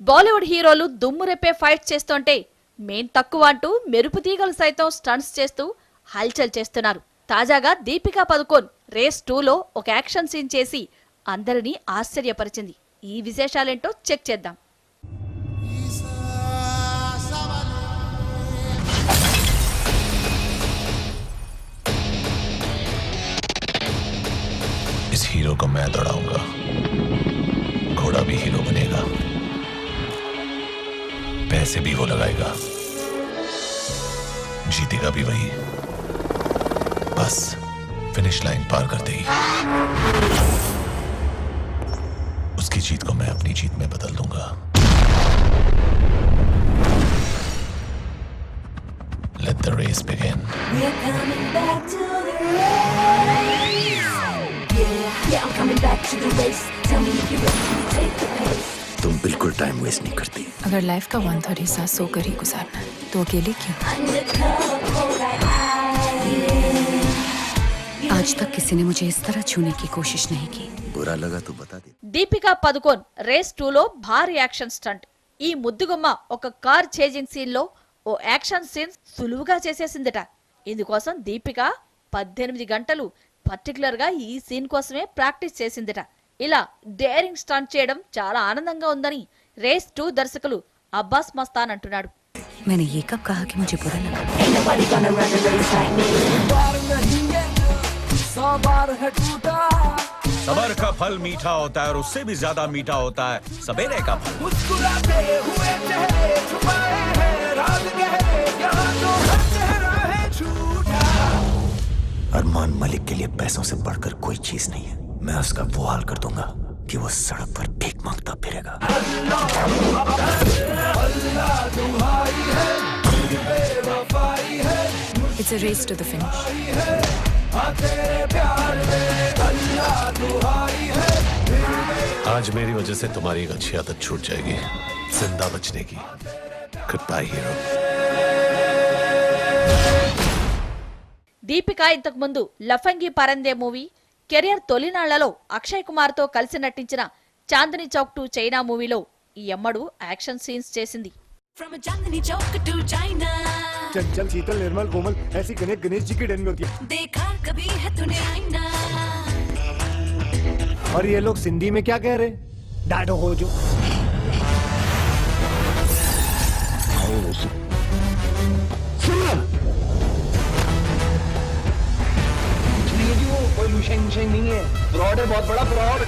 బాలీవుడ్ హీరోలు దుమ్మురెప్పే ఫైట్ చేస్తుంటే మేం తక్కువ అంటూ మెరుపు తీగలు సైతం స్టంట్స్ చేస్తూ హల్చల్ చేస్తున్నారు. తాజాగా దీపికా పదుకోన్ రేస్ 2లో ఒక యాక్షన్ సీన్ చేసి అందరినీ ఆశ్చర్యపరిచింది. ఈ విశేషాలేంటో చెక్ చేద్దాం. इस हीरो को मैं दौड़ाऊंगा, घोड़ा भी हीरो बनेगा, पैसे भी वो लगाएगा, जीतेगा भी वही, बस फिनिश लाइन पार करते ही उसकी जीत को मैं अपनी जीत में बदल दूंगा. Let the race begin. We're coming back to the race. Yeah, I'm coming back to the race. Tell me if you're ready to take the pace. तुम बिल्कुल टाइम वेस्ट नहीं करती. अगर लाइफ का 1/3 हिस्सा सोकर ही गुजारना है तो अकेले क्यों? आज तक किसी ने मुझे इस तरह छूने की कोशिश नहीं की. बुरा लगा तो बता दे. దీపికా పదుకోన్ రేస్ 2లో భారీ యాక్షన్ స్టంట్. ఈ ముద్దుగుమ్మ ఒక కార్ చేజింగ్ సీన్ లో ఓ యాక్షన్ సీన్ సులువుగా చేసేసిందట. ఇందుకోసం దీపిక 18 గంటలు పర్టికులర్ గా ఈ సీన్ కోసమే ప్రాక్టీస్ చేసిందట. ఇలా డేరింగ్ స్టంట్ చేయడం చాలా ఆనందంగా ఉందని రేస్ 2 దర్శకులు అబ్బాస్ మస్తాన్ అంటున్నాడు. मैंने ये कब कहा कि मुझे बुरा लगा? सबर का फल मीठा होता है और उससे भी ज्यादा मीठा होता है सवेरे का फल. अरमान मलिक के लिए पैसों से बढ़कर कोई चीज नहीं है. मैं उसका वो हाल कर दूंगा कि वो सड़क पर भीख मांगता फिरेगा. It's a race to the finish. आज मेरी वजह से तुम्हारी एक अच्छी आदत छूट जाएगी, जिंदा बचने की. Goodbye, hero. దీపిక ఇంతకు ముందు లఫంగి పరందే మూవీ, కెరియర్ తొలినాళ్లలో అక్షయ్ కుమార్ తో కలిసి నటించిన చాందనీ చౌక్ 2 చైనా మూవీలో ఈ అమ్మడు యాక్షన్ సీన్స్ చేసింది. From a Chandni Chowk to China. चंचल शीतल निर्मल कोमल ऐसी गणेश जी की डेन में होती है. देखा कभी है तूने आईना. और ये लोग सिंधी में क्या कह रहे? डाडो हो जो. कोई लुशेंग नहीं है, फ्रॉड है, बहुत बड़ा फ्रॉड.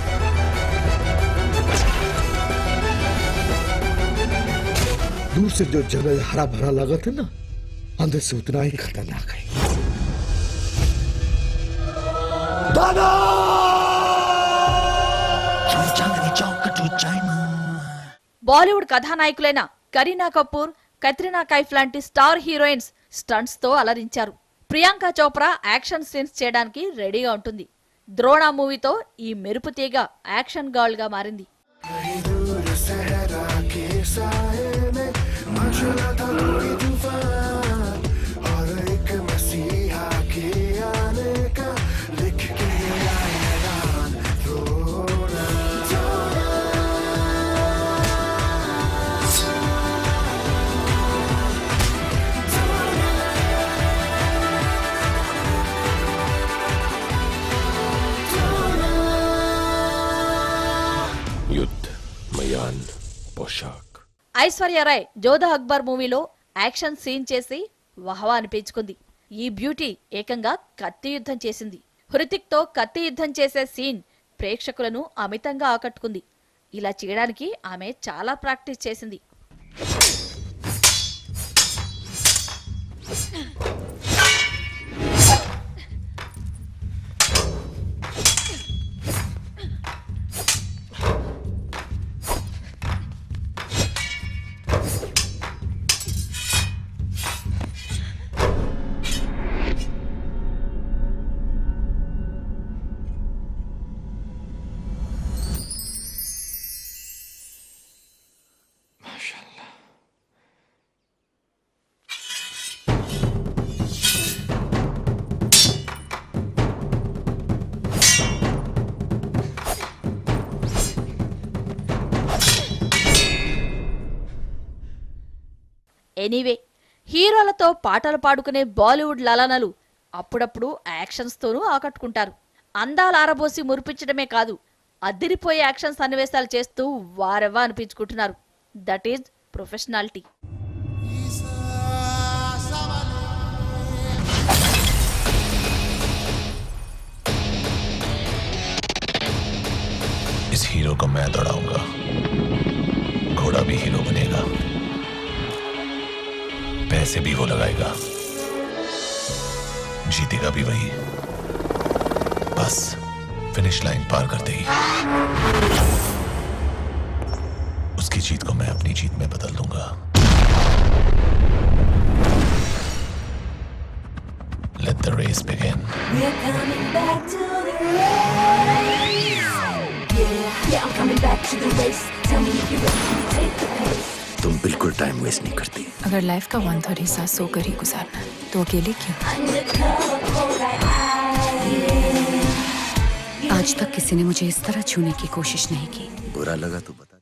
दूर से जो जंगल हरा भरा लगा था ना, अंदर से उतना ही खतरनाक है. दादा! బాలీవుడ్ కథానాయకులైన కరీనా కపూర్, కత్రినా కైఫ్ లాంటి స్టార్ హీరోయిన్స్ స్టంట్స్ తో అలరించారు. ప్రియాంక చోప్రా యాక్షన్ సీన్స్ చేయడానికి రెడీగా ఉంటుంది. ద్రోణ మూవీతో ఈ మెరుపు తీగ యాక్షన్ గర్ల్ గా మారింది. ఐశ్వర్య రాయ్ జోధా అక్బర్ మూవీలో యాక్షన్ సీన్ చేసి వహవా అనిపించుకుంది. ఈ బ్యూటీ ఏకంగా కత్తి యుద్ధం చేసింది. హృతిక్ తో కత్తి యుద్ధం చేసే సీన్ ప్రేక్షకులను అమితంగా ఆకట్టుకుంది. ఇలా చేయడానికి ఆమె చాలా ప్రాక్టీస్ చేసింది. ఎనీవే, హీరోలతో పాటలు పాడుకునే బాలీవుడ్ లలనలు అప్పుడప్పుడు యాక్షన్స్తోనూ ఆకట్టుకుంటారు. అందాలు ఆరబోసి మురిపించడమే కాదు, అద్దిరిపోయే యాక్షన్ సన్నివేశాలు చేస్తూ వారెవ్వా అనిపించుకుంటున్నారు. That is professionality. इस हीरो को मैं दौड़ाऊंगा, घोड़ा भी हीरो बनेगा, पैसे भी वो लगाएगा, जीतेगा भी वही, बस फिनिश लाइन पार करते ही उसकी जीत को मैं अपनी जीत में बदल दूंगा. Let the race begin. We're coming back to the race. Yeah, I'm coming back to the race. Tell me if you're ready to take the pace. तुम बिल्कुल टाइम वेस्ट नहीं करती. अगर लाइफ का 1/3 हिस्सा सोकर ही गुजारना है तो अकेले क्यों? Undercover, cold like ice. आज तक किसी ने मुझे इस तरह छूने की कोशिश नहीं की. बुरा लगा तो बता.